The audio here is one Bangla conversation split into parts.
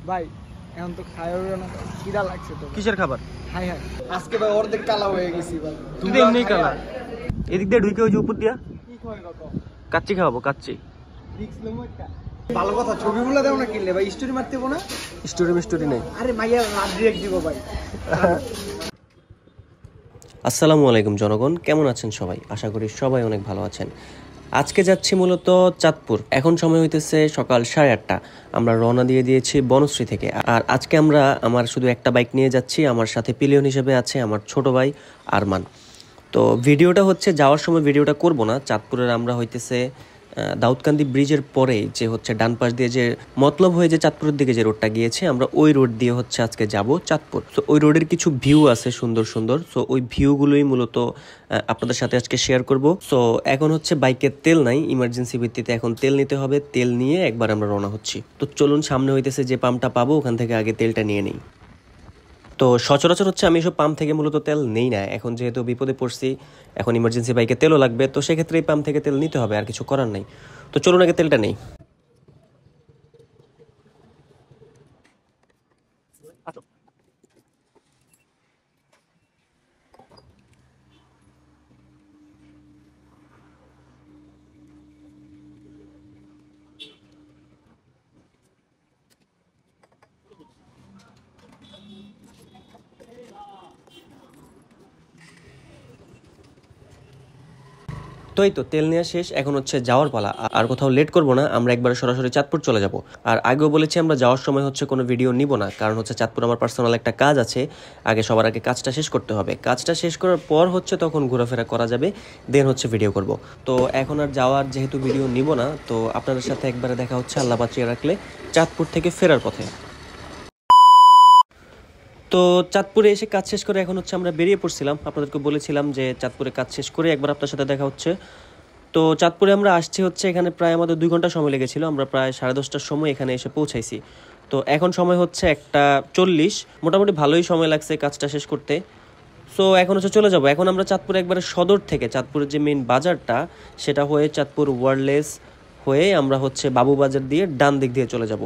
ভাই এখন তো খাইও না, খিদা লাগছে তো। কিসের খাবার? হাই হাই আজকে ভাই অর্ধেক কালা হয়ে গেছি ভাই। তুই তো এমনি কালা। এদিক দিয়ে ঢুকে ওই যে উপর দিয়া কি খাওয়াই কত কাচ্চি খাওয়াবো, কাচ্চি। রিক্স লমু একটা। ভালো কথা, ছবিগুলো দাও না কিনলে ভাই, স্টোরি মারতে হবে না। স্টোরি নেই। আরে মাইয়া রাত ডিরেক্ট দিব ভাই। আসসালামু আলাইকুম জনগণ, কেমন আছেন সবাই? আশা করি সবাই অনেক ভালো আছেন। আজকে যাচ্ছি মূলত চাঁদপুর। এখন সময় হইতেছে সকাল 8:30। আমরা রওনা দিয়ে দিয়েছি বনশ্রী থেকে। আর আজকে আমার শুধু একটা বাইক নিয়ে যাচ্ছি। আমার সাথে পিলিয়ন হিসেবে আছে আমার ছোট ভাই আরমান। তো ভিডিওটা হচ্ছে যাওয়ার সময় ভিডিওটা করব না। চাঁদপুরের আমরা হইতেছে দাউদকান্দি ব্রিজের পরেই যে হচ্ছে ডান পাশ দিয়ে যে মতলব হয়ে যে চাঁদপুরের দিকে যে রোডটা গিয়েছে, আমরা ওই রোড দিয়ে হচ্ছে আজকে যাব চাঁদপুর। তো ওই রোডের কিছু ভিউ আছে সুন্দর সুন্দর। সো ওই ভিউগুলোই মূলত আপনাদের সাথে আজকে শেয়ার করব। সো এখন হচ্ছে বাইকের তেল নাই, ইমার্জেন্সি ভিত্তিতে এখন তেল নিতে হবে। তেল নিয়ে একবার আমরা রওনা হচ্ছি। তো চলুন, সামনে হইতেছে যে পাম্পটা পাবো ওখান থেকে আগে তেলটা নিয়ে নিই। তো সচরাচর হচ্ছে আমি এসব পাম্প থেকে মূলত তেল নেই না। এখন যেহেতু বিপদে পড়ছি, এখন ইমার্জেন্সি বাইকে তেলও লাগবে, তো সেক্ষেত্রে এই পাম্প থেকে তেল নিতে হবে, আর কিছু করার নাই। তো চলুন আগে তেলটা নেই। তো এই তো তেল নেওয়া শেষ, এখন হচ্ছে যাওয়ার পালা। আর কোথাও লেট করবো না, আমরা একবার সরাসরি চাঁদপুর চলে যাব। আর আগেও বলেছি আমরা যাওয়ার সময় হচ্ছে কোনো ভিডিও নিব না, কারণ হচ্ছে চাঁদপুর আমার পার্সোনাল একটা কাজ আছে। সবার আগে কাজটা শেষ করতে হবে। কাজটা শেষ করার পর হচ্ছে তখন ঘোরাফেরা করা যাবে, দেন হচ্ছে ভিডিও করব। তো এখন আর যাওয়ার যেহেতু ভিডিও নিব না, তো আপনাদের সাথে একবারে দেখা হচ্ছে আল্লাহ বাঁচিয়ে রাখলে চাঁদপুর থেকে ফেরার পথে। তো চাঁদপুরে এসে কাজ শেষ করে এখন হচ্ছে আমরা বেরিয়ে পড়ছিলাম। আপনাদেরকে বলেছিলাম যে চাঁদপুরে কাজ শেষ করে একবার আপনার সাথে দেখা হচ্ছে। তো চাঁদপুরে আমরা আসছি হচ্ছে, এখানে প্রায় আমাদের 2 ঘন্টা সময় লেগেছিল। আমরা প্রায় 10:30টার সময় এখানে এসে পৌঁছাইছি। তো এখন সময় হচ্ছে 1:40। মোটামুটি ভালোই সময় লাগছে কাজটা শেষ করতে। সো এখন হচ্ছে চলে যাব। এখন আমরা চাঁদপুরে একবারে সদর থেকে, চাঁদপুরের যে মেইন বাজারটা সেটা হয়ে চাঁদপুর ওয়ারলেস হয়ে আমরা হচ্ছে বাবুবাজার দিয়ে ডান দিক দিয়ে চলে যাব।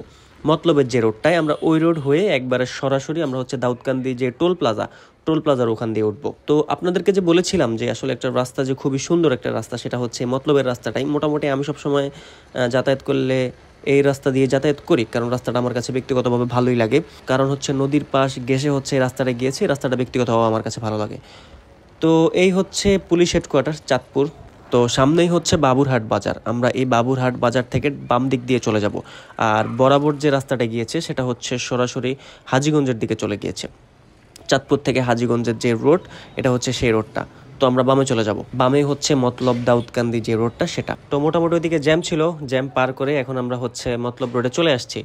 মতলবের যে রোডটায়, আমরা ওই রোড হয়ে একবারে সরাসরি আমরা হচ্ছে দাউদকান্দি যে টোল প্লাজার ওখান দিয়ে উঠবো। তো আপনাদেরকে যে বলেছিলাম যে আসলে একটা রাস্তা যে খুবই সুন্দর একটা রাস্তা, সেটা হচ্ছে মতলবের রাস্তাটাই। মোটামুটি আমি সবসময় যাতায়াত করলে এই রাস্তা দিয়ে যাতায়াত করি, কারণ রাস্তাটা আমার কাছে ব্যক্তিগতভাবে ভালোই লাগে। কারণ হচ্ছে নদীর পাশ ঘেঁষে হচ্ছে এই রাস্তাটা গিয়েছে, রাস্তাটা ব্যক্তিগতভাবে আমার কাছে ভালো লাগে। তো এই হচ্ছে পুলিশ হেডকোয়ার্টার চাঁদপুর। তো সামনেই হচ্ছে বাবুরহাট বাজার। আমরা এই বাবুরহাট বাজার থেকে বাম দিক দিয়ে চলে যাব। আর বরাবর যে রাস্তাটা গিয়েছে সেটা হচ্ছে সরাসরি হাজীগঞ্জের দিকে চলে গিয়েছে। চাঁদপুর থেকে হাজীগঞ্জের যে রোড, এটা হচ্ছে সেই রোডটা। তো আমরা বামে চলে যাব। বামে হচ্ছে মতলব দাউদকান্দি যে রোডটা সেটা। তো মোটামুটি ওইদিকে জ্যাম ছিল, জ্যাম পার করে এখন আমরা হচ্ছে মতলব রোডে চলে আসছি।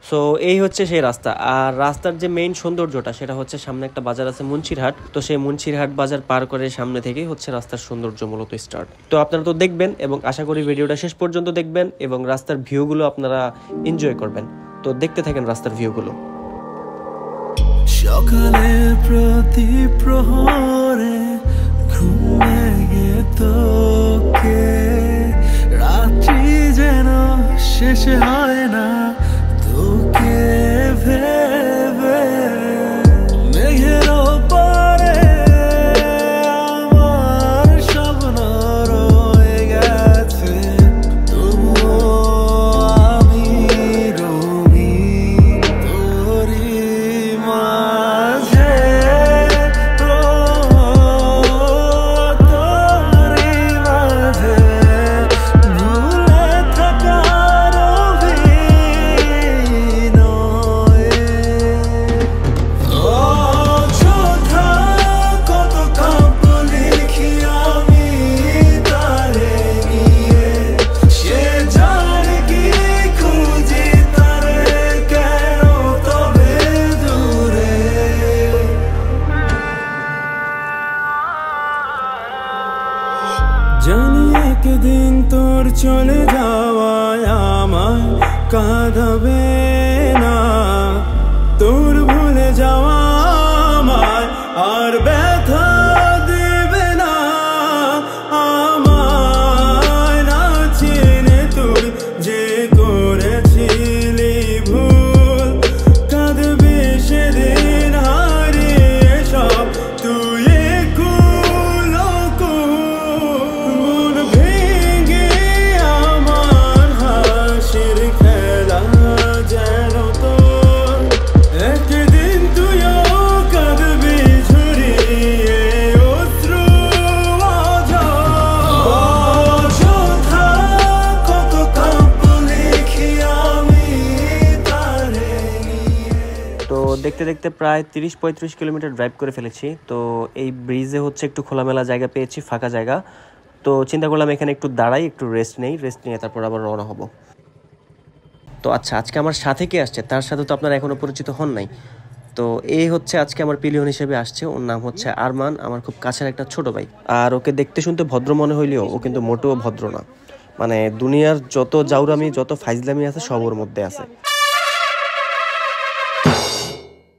সো এই হচ্ছে সেই রাস্তা। আর রাস্তার যে মেইন সৌন্দর্যটা সেটা হচ্ছে সামনে একটা বাজার আছে মুন্সিরহাট। তো সেই মুন্সিরহাট বাজার পার করে সামনে থেকেই হচ্ছে রাস্তার সৌন্দর্য মূলত স্টার্ট। তো আপনারা তো দেখবেন এবং আশা করি ভিডিওটা শেষ পর্যন্ত দেখবেন এবং রাস্তার ভিউগুলো আপনারা এনজয় করবেন। তো দেখতে থাকেন রাস্তার ভিউগুলো। সকালের প্রতি প্রহরে ঘুম ভেঙে তোকে, রাত্রি যেন শেষ হয় না তোকে ভেবে। মেঘের ওপরে আমার স্বপ্ন রয়ে গেছে, তবুও আমি রঙি তোরই মাঝে, তোরই মাঝে ভুলে থাকার অভিনয়ে। অযথা কত কাব্য লিখি আমি তারে নিয়ে, সে জানে কি খুঁজি তারে কেন তবে দূরে। জানি একদিন তোর চলে যাওয়ায় আমায় কাঁদাবে না, তোর ভুলে যাওয়া আমায় আর ব্যথা দেবে না। আমায় না চিনে তুই যে করেছিলি ভুল, দেখতে দেখতে প্রায় 30-35 কিলোমিটার ড্রাইভ করে ফেলেছি। তো এই ব্রিজে হচ্ছে একটু খোলামেলা জায়গা পেয়েছি, ফাঁকা জায়গা। তো চিন্তা করলাম এখানে একটু দাঁড়াই, একটু রেস্ট নিয়ে তারপর আবার রওনা হব। তো আচ্ছা, আজকে আমার সাথে কে আসছে তার সাথে তো আপনারা এখনও পরিচিত হন নাই। তো এই হচ্ছে আজকে আমার পিলিয়ন হিসেবে আসছে, ওর নাম হচ্ছে আরমান, আমার খুব কাছের একটা ছোট ভাই। আর ওকে দেখতে শুনতে ভদ্র মনে হইলেও ও কিন্তু মোটেও ভদ্র না। মানে দুনিয়ার যত জাউরামি, যত ফাইজলামি আছে সব ওর মধ্যে আছে।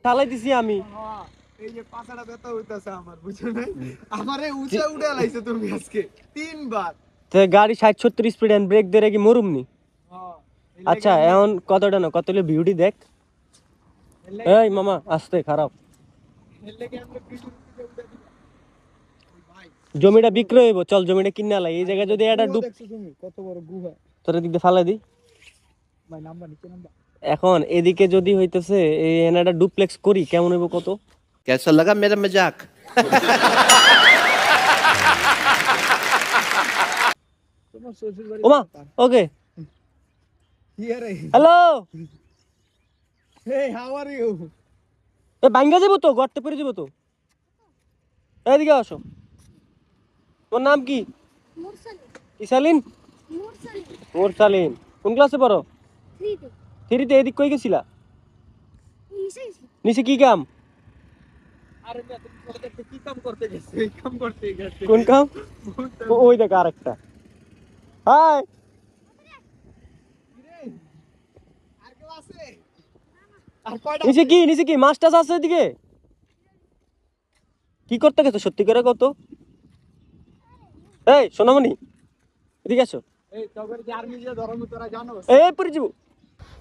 চালাই দিছি আমি, এই যে পাছাটা ব্যথা হইতাছে আমার, বুঝছো না? আমারে উঁচা উড়ে লাইছো তুমি আজকে 3 বার। তো গাড়ি 60-70 স্পিড এন্ড ব্রেক ধরে কি মরুমনি? আচ্ছা এখন কতটা না কতলে বিউটি দেখ। এই মামা আস্তে, খারাপ। জমিটা বিক্রয় হইব, চল জমিটা কিনে আলাই। এই জায়গায় যদি একটা ডুব, কত বড় গুহা, তোর দিক দিয়ে ফালাই দি ভাই। নাম্বার নিচে নাম্বার। এখন এদিকে যদি হইতেছে এই এনাটা ডুপ্লেক্স করি কেমন হইব কত? कैसा लगा मेरा मजाक? ওমা ওকে, হিয়ারে। Hello, hey, how are you? এ ভাঙ্গা যাবো তো, গর্তে পড়ে যাবো তো। এদিকে আসো। তোর নাম কি? ইসালিন। মোরসালিন। কোন ক্লাসে পড়ো? 3-তে। এদিক কই গেছিলা? নিচে কি কাম? আরে না, তুমি করতে কি কাম করতে গেছো? এই কাম করতে গেছো। কোন কাম? ওই দেখ আরেকটা। হাই, আর কেউ আছে? আর কয়টা? নিচে কি মাছ টাছ আছে এদিকে? কি করতে গেছো সত্যি করে কত? এই সোনামণি এদিকে আসো। এই তবে যে আর্মি যে ধর্ম তোরা জানো? এই পড়ে যাবো।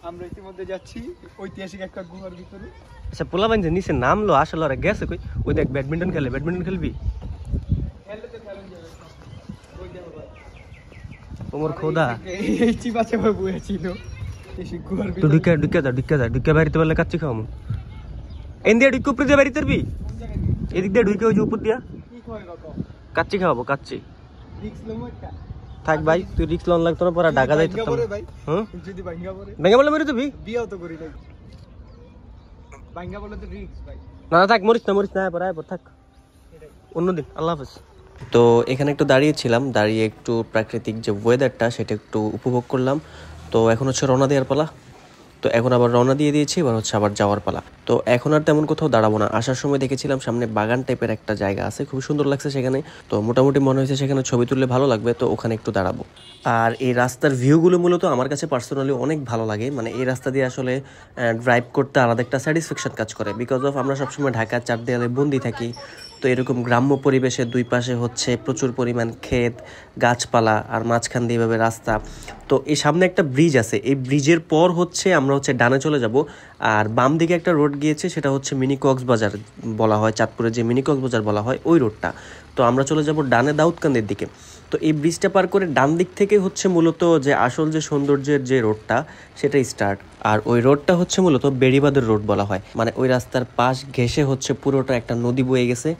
আমরা ইতিমধ্যে যাচ্ছি ঐতিহাসিক একটা গুহার ভিতরে। আচ্ছা, পোলা বাইন্দে নিচে নামলো, আসলে ওরা গেছে কই? ওই দেখ ব্যাডমিন্টন খেলে। ব্যাডমিন্টন খেলবি? ওমর খোদা, এই চিবাচে ভাই বইছিল এই গুহার তো ভিতরে। ঢুকে বাড়িতে বললে কাচ্চি খাওয়ামু। এন দিয়ে ঢুকে উপরে দিয়ে বাড়িতে পারবি? এদিক দিয়ে ঢুকে ওই যে উপর দিয়া কি কয় কত? কাচ্চি খাওয়াবো, কাচ্চি। রিক্স লম একটা। থাক ভাই, তুই রিক্স লন লাগতো না, পরে ঢাকা যাইতো। ভাই হ্যাঁ, যদি ভাঙ্গা পড়ে? ভেঙে বললে মেরে দিবি? বিয়াও তো করি নাই। ভাঙ্গা বলে তো রিক্স ভাই। না থাক, মরিস না পরে থাক অন্যদিন। আল্লাহ হাফেজ। তো এখানে একটু দাঁড়িয়েছিলাম, দাঁড়িয়ে একটু প্রাকৃতিক যে ওয়েদারটা সেটা একটু উপভোগ করলাম। তো এখন হচ্ছে রওনা দেওয়ার পালা। তো এখন আবার রওনা দিয়ে দিয়েছি, এবার হচ্ছে আবার যাওয়ার পালা। তো এখন আর তেমন কোথাও দাঁড়াবো না। আসার সময় দেখেছিলাম সামনে বাগান টাইপের একটা জায়গা আছে, খুব সুন্দর লাগছে সেখানে। তো মোটামুটি মনে হয়েছে সেখানে ছবি তুললে ভালো লাগবে, তো ওখানে একটু দাঁড়াবো। আর এই রাস্তার ভিউগুলো মূলত আমার কাছে পার্সোনালি অনেক ভালো লাগে। মানে এই রাস্তা দিয়ে আসলে ড্রাইভ করতে আলাদা একটা স্যাটিসফ্যাকশন কাজ করে, বিকজ অফ আমরা সবসময় ঢাকার 4 দেয়ালে বন্দি থাকি। তো এরকম গ্রাম্য পরিবেশের দুই পাশে হচ্ছে প্রচুর পরিমাণ ক্ষেত, গাছপালা, আর মাঝখান দিয়ে এভাবে রাস্তা। তো এই সামনে একটা ব্রিজ আছে, এই ব্রিজের পর হচ্ছে আমরা হচ্ছে ডানে চলে যাব। আর বাম দিকে একটা রোড গিয়েছে, সেটা হচ্ছে মিনি কক্সবাজার বলা হয়, চাঁদপুরে যে মিনি কক্সবাজার বলা হয় ওই রোডটা। তো আমরা চলে যাব ডানে দাউদকান্দির দিকে। তো এই ব্রিজটা পার করে ডান দিক থেকে হচ্ছে মূলত যে আসল যে সৌন্দর্যের যে রোডটা সেটাই স্টার্ট। আর ওই রোডটা হচ্ছে মূলত বেড়িবাঁধের রোড বলা হয়। মানে ওই রাস্তার পাশ ঘেঁষে হচ্ছে পুরোটা একটা নদী বয়ে গেছে।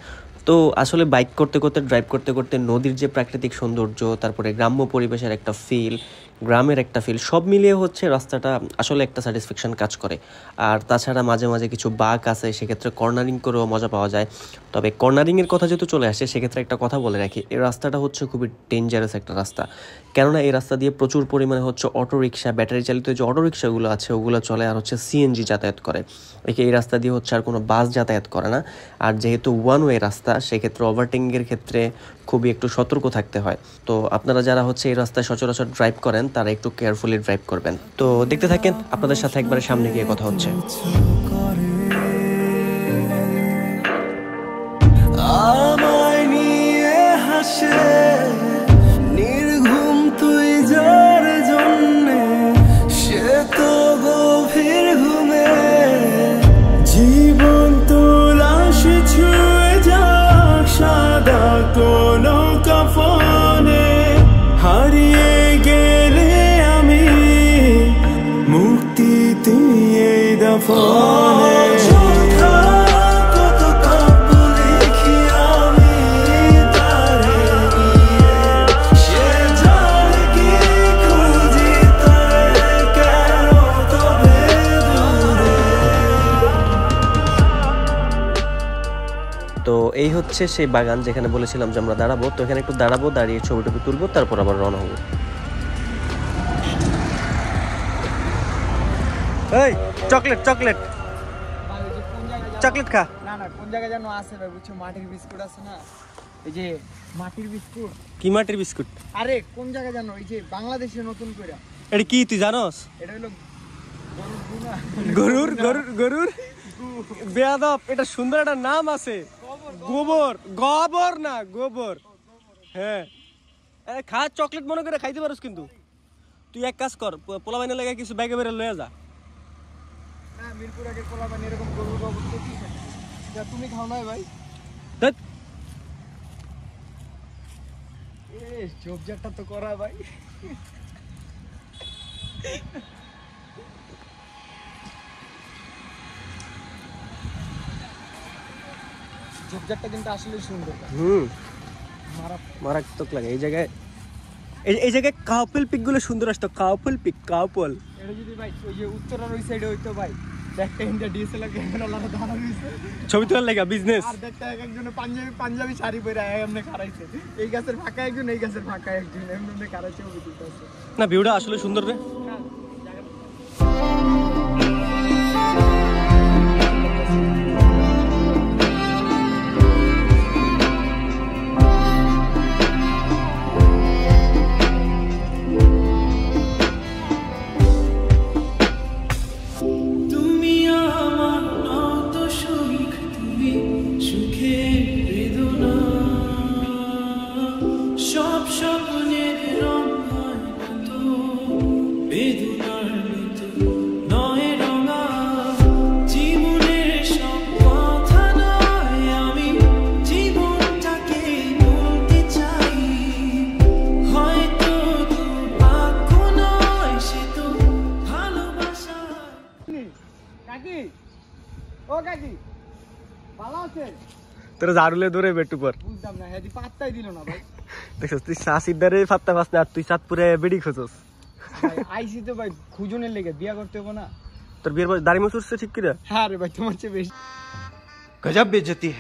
তো আসলে বাইক করতে করতে, ড্রাইভ করতে করতে নদীর যে প্রাকৃতিক সৌন্দর্য, তারপরে গ্রাম্য পরিবেশের একটা ফিল, গ্রামের একটা ফিল, সব মিলিয়ে হচ্ছে রাস্তাটা আসলে একটা স্যাটিসফ্যাকশন কাজ করে। আর তাছাড়া মাঝে মাঝে কিছু বাঁক আছে, সেক্ষেত্রে কর্নারিং করেও মজা পাওয়া যায়। তবে কর্নারিংয়ের কথা যেহেতু চলে আসে, সেক্ষেত্রে একটা কথা বলে রাখি, এই রাস্তাটা হচ্ছে খুবই ডেঞ্জারাস একটা রাস্তা। কেননা এই রাস্তা দিয়ে প্রচুর পরিমাণে হচ্ছে অটোরিকশা, ব্যাটারি চালিত যে অটোরিকশাগুলো আছে ওগুলো চলে, আর হচ্ছে সিএনজি যাতায়াত করে। এই রাস্তা দিয়ে হচ্ছে আর কোনো বাস যাতায়াত করে না। আর যেহেতু ওয়ান ওয়ে রাস্তা, সেক্ষেত্রে ওভারটেকিংয়ের ক্ষেত্রে খুবই একটু সতর্ক থাকতে হয়। তো আপনারা যারা হচ্ছে এই রাস্তায় সচরাচর ড্রাইভ করেন তারা একটু কেয়ারফুলি ড্রাইভ করবেন। তো দেখতে থাকেন, আপনাদের সাথে একবারে সামনে গিয়ে কথা হচ্ছে। আমায় নিয়ে হাসে নির্ঘুম তুই যার জন্যে, সে তো গভীর ঘুমে জীবন তোলাশ ছুঁয়ে যাক সাদা কোনো কাফনে। হারিয়ে গেলে আমি মুক্তি তুই এই দাফনে। তো এই হচ্ছে সেই বাগান যেখানে বলেছিলাম যে আমরা দাঁড়াবো। তো এখানে একটু দাঁড়াবো, দাঁড়িয়ে ছবি টবি তুলবো, তারপর আবার রওনা হবো। এই চকলেট চকলেট ভাই ওই যে কোন জায়গায় যেন- চকলেট খা। না না কোন জায়গায় যেন আছে ভাই বুঝছো, মাটির বিস্কুট আছে না, এই যে মাটির বিস্কুট। কি মাটির বিস্কুট? আরে কোন জায়গায় জানো, এই যে বাংলাদেশে নতুন করে এটা কি তুই জানোস? এটা হলো গরুর গু না? গরুর গরুর গরুর বেয়াদব, এটা সুন্দর একটা নাম আছে। গোবর, গোবর না গোবর। হ্যাঁ খা, চকলেট মনে করে খাইতে পারোস, কিন্তু তুই এক কাজ কর, পোলা বাইনে লেগে কিছু ব্যাগে বেড়ে লয়ে যা। না মিরপুর আগের পোলা মানে এরকম গরুর গোবর তো কি খায়? এটা তুমি খাও না ভাই? ধ্যাৎ, এ ঝোপঝাড়টা তো করা ভাই। ঝোপঝাড়টা কিন্তু আসলে সুন্দর, মারাত্মক লাগে এই জায়গায়। এই জায়গায় কাপল পিক গুলো সুন্দর আসতো, কাপল পিক, কাপল। এটা যদি ভাই ওই যে উত্তরার ওই সাইডে হইতো ভাই, দেখতে ইন্ডিয়া ডিএসএলআর ক্যামেরা লাগা দাঁড়া রইছে, ছবি তোলার লাগা বিজনেস। আর দেখতে একজনে পাঞ্জাবি শাড়ি পরে এমনি খাড়াইছে, এই গাছের ফাঁকা একজন, এই গাছের ফাঁকা একজন, এমনি খাড়াইছে ছবি তুলতেছে। না ভিউটা আসলে সুন্দর রে। তুমি আমার নত সুখ, তুমি সুখের বেদনা, সব স্বপ্নের রঙার মতো বেদনার মতো নয় রঙা, জীবনের সব কথা নয়, আমি জীবনটাকে বলতে চাই, হয়তো দুর্ভাগ্য নয়, সে তো ভালোবাসা। কাকি, ও কাকি, ভালো আছে? তোরা ঝাড়ুলে দূরে বেটু পর বুঝতাম না, হ্যাঁ পাত্তাই দিল না ভাই। দেখছিস তুই শাসিদারে ফাত্তা পাস না, আর তুই চাঁদপুরে বেড়ি খোঁজস। ভাই আইসি তো ভাই খুঁজনের লেগে, বিয়া করতে হবো না। তোর বিয়ের পর দাড়ি মুছছে ঠিক কিনা? হ্যাঁ রে ভাই, তোমার চেয়ে বেশি। গজব বেজতি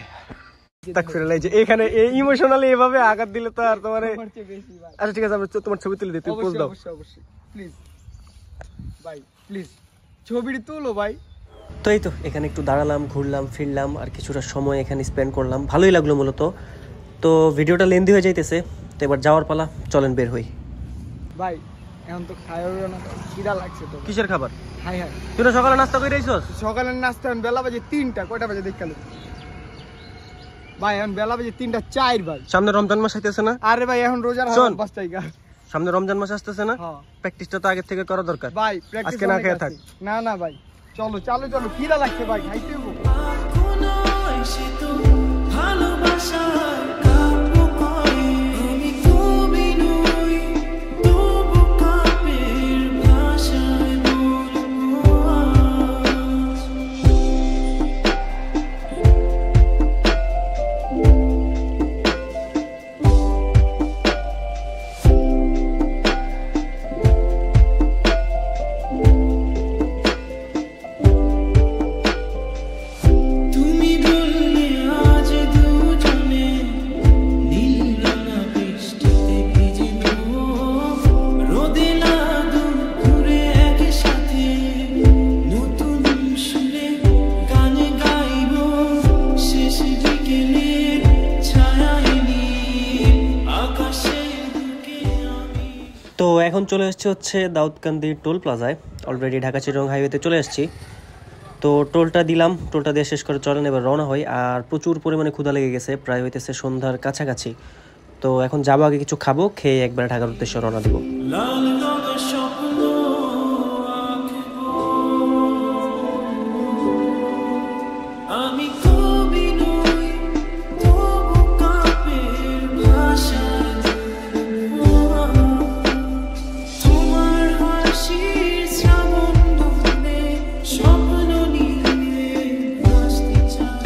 তাক ফিরে লাইছে এখানে, এই ইমোশনালি এভাবে আঘাত দিলে তো আর তোমারে। তোমার চেয়ে বেশি ভাই। আচ্ছা ঠিক আছে, আমরা তোমার ছবি তুলে দিই, তুই পোজ অবশ্যই দাও। অবশ্যই অবশ্যই, প্লিজ ভাই প্লিজ ছবিটি তুলো ভাই। তো এই তো এখানে একটু দাঁড়ালাম, ঘুরলাম ফিরলাম, আর কিছুটা সময় এখানে স্পেন্ড করলাম, ভালোই লাগলো মূলত। তো ভিডিওটা লেন্দি হয়ে যাইতেছে, তো এবার যাওয়ার পালা, চলেন বের হই। ভাই এখন তো খাওয়া না, খিদা লাগছে তো। কিসের খাবার? হাই হাই, তুই না সকালে নাস্তা করে আইছস? সকালের নাস্তা এখন বেলা বাজে 3টা, কয়টা বাজে দেখালে ভাই? এখন বেলা বাজে 3:04 ভাই। সামনে রমজান মাস আইতেছে না? আরে ভাই এখন রোজার শোন। হাত বাঁচতাই গা। সামনে রমজান মাস আসতেছে না? হ্যাঁ প্র্যাকটিসটা তো আগে থেকে করা দরকার। ভাই প্র্যাকটিস আজকে না খেয়ে থাক। না না ভাই, চলো চলো চলো, খিদা লাগছে ভাই, খাইতে হইব। নয় সে তো ভালোবাসার কাব্য করে, আমি কবি নই তবু কাব্যের ভাষায় বলবো আজ। তুমি বললে আজ দুজনে নীল রাঙা বৃষ্টিতে ভিজিব, রোদে না দুপুরে একসাথে নতুন সুরে গান গাইব, শেষ বিকেলে ছায়ায় নীল আকাশে বুকে আমি। তো এখন চলে এসেছে হচ্ছে দাউদকান্দি টোল প্লাজায়, অলরেডি ঢাকা চিটাগং হাইওয়েতে চলে এসেছি। তো টোলটা দিলাম, টোলটা দিয়ে শেষ করে চলেন এবার রওনা হই। আর প্রচুর পরিমাণে ক্ষুধা লেগে গেছে, প্রায় হইতেছে সন্ধ্যার কাছাকাছি। তো এখন যাবো, আগে কিছু খাবো, খেয়ে একবার ঢাকার উদ্দেশ্যে রওনা দিব। লাল রঙের স্বপ্ন আঁকবো, আমি কবি নই তবু কাব্যের ভাষায় বলবো আজ। তোমার হাসির শ্রাবণ ধরে স্বপ্ন নিয়ে ভাসতে চাই।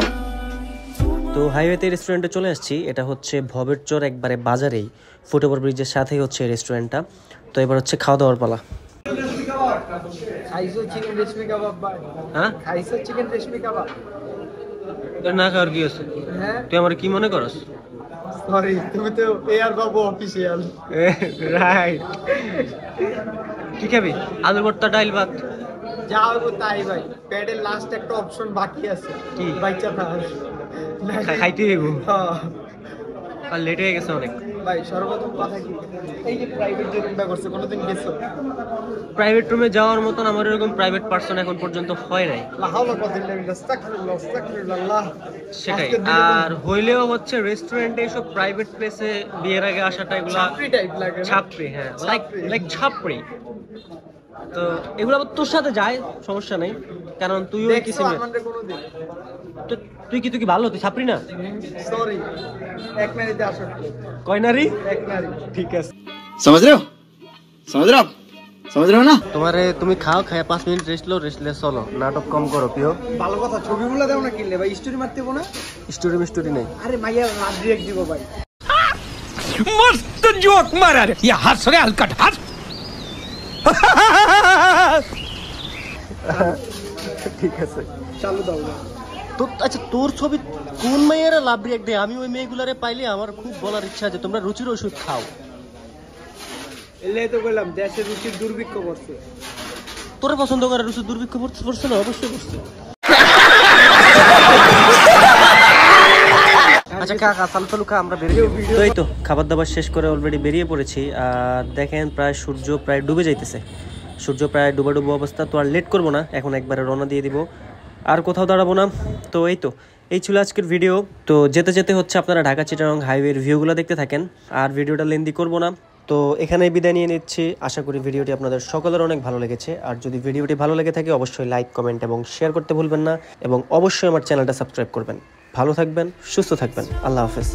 তো হাইওয়েতে রেস্টুরেন্টে চলে আসছি, এটা হচ্ছে ভবের চর, একবারে বাজারেই, ফুটওভার ব্রিজের সাথেই হচ্ছে রেস্টুরেন্টটা। তো এবার হচ্ছে খাওয়া দাওয়ার পালা। খাইছো চিকেন রেশমি কাবাব ভাই? হ্যাঁ খাইছো চিকেন রেশমি কাবাব? তোর না খাওয়ার কি আছে? হ্যাঁ তুই আমার কি মনে করস? সরি, তুমি তো এয়ার বাবু অফিসিয়াল। রাইট। কি খাবি? আলু ভর্তা, ডাইল ভাত। যা হবো তাই ভাই, পেটের লাস্ট একটা অপশন বাকি আছে, কি? বাচ্চা থাকার। খাইতে হইব। হ্যাঁ আর লেট হয়ে গেছে অনেক। ভাই সর্বপ্রথম কথা কি, এই যে প্রাইভেট যে রুমটা করছে, কোনোদিন গেছো? প্রাইভেট রুমে যাওয়ার মতন আমার এরকম প্রাইভেট পার্সন এখন পর্যন্ত হয় নাই। লা হাওলা ওয়া কুওয়াতা ইল্লা বিল্লাহ, আস্তাগফিরুল্লাহ আস্তাগফিরুল্লাহ। সেটাই। আজকের দিনে আর হইলেও হচ্ছে রেস্টুরেন্টে এসব প্রাইভেট প্লেসে বিয়ের আগে আসাটা এগুলা ছাপড়ি টাইপ লাগে না? ছাপড়ি, হ্যাঁ, ছাপড়ি। লাইক ছাপড়ি। তো এগুলো আবার তোর সাথে যায়, সমস্যা নেই, কারণ তুইও দেখছো কিছু আমাদের কোনোদিন? তুই কি ভালো, তুই ছাপড়ি না? সরি, এক নারীতে আসো, কয় নারী? এক নারী। ঠিক আছে। समझ रहे हो समझ रहे हो आप समझ रहे हो ना তুমি খাও, খায় 5 মিনিট রেস্ট লে চলো, নাটক কম করো প্রিয়। ভালো কথা, ছবিগুলো দেও না কিনলে ভাই, স্টোরি মারতে হবো না? স্টোরি নেই। আরে মাইয়া লাভ রিয়েক্ট দিব ভাই। मस्त जोक मारा रे ये हंस रे हलकट हंस ঠিক আছে। চালু দাও না। তো আচ্ছা, তোর ছবি কোন মেয়েরা লাভ রিয়েক্ট দেয়? আমি ওই মেয়েগুলারে পাইলে আমার খুব বলার ইচ্ছা আছে, তোমরা রুচির ওষুধ খাও। এলে তো বললাম দেশের রুচির দুর্ভিক্ষ করছে। তোরা পছন্দ করে রুচির দুর্ভিক্ষ পড়ছে না? অবশ্যই পড়ছে। আচ্ছা কাকা, চালু খা, আমরা বেরিয়ে যাবো। তো এই তো খাবার দাবার শেষ করে অলরেডি বেরিয়ে পড়েছি। আর দেখেন প্রায় সূর্য প্রায় ডুবে যাইতেছে, সূর্য প্রায় ডুবো অবস্থা। তো আর লেট করবো না, এখন একবারে রওনা দিয়ে দিব, আর কোথাও দাঁড়াবো না। তো এই ছিল আজকের ভিডিও। তো যেতে যেতে হচ্ছে আপনারা ঢাকা চিটাগং হাইওয়ের ভিউগুলো দেখতে থাকেন, আর ভিডিওটা লেন্দি করবো না। তো এখানে বিদায় নিয়ে নিচ্ছি। আশা করি ভিডিওটি আপনাদের সকলের অনেক ভালো লেগেছে। আর যদি ভিডিওটি ভালো লেগে থাকে অবশ্যই লাইক, কমেন্ট এবং শেয়ার করতে ভুলবেন না, এবং অবশ্যই আমার চ্যানেলটা সাবস্ক্রাইব করবেন। ভালো থাকবেন, সুস্থ থাকবেন। আল্লাহ হাফেজ।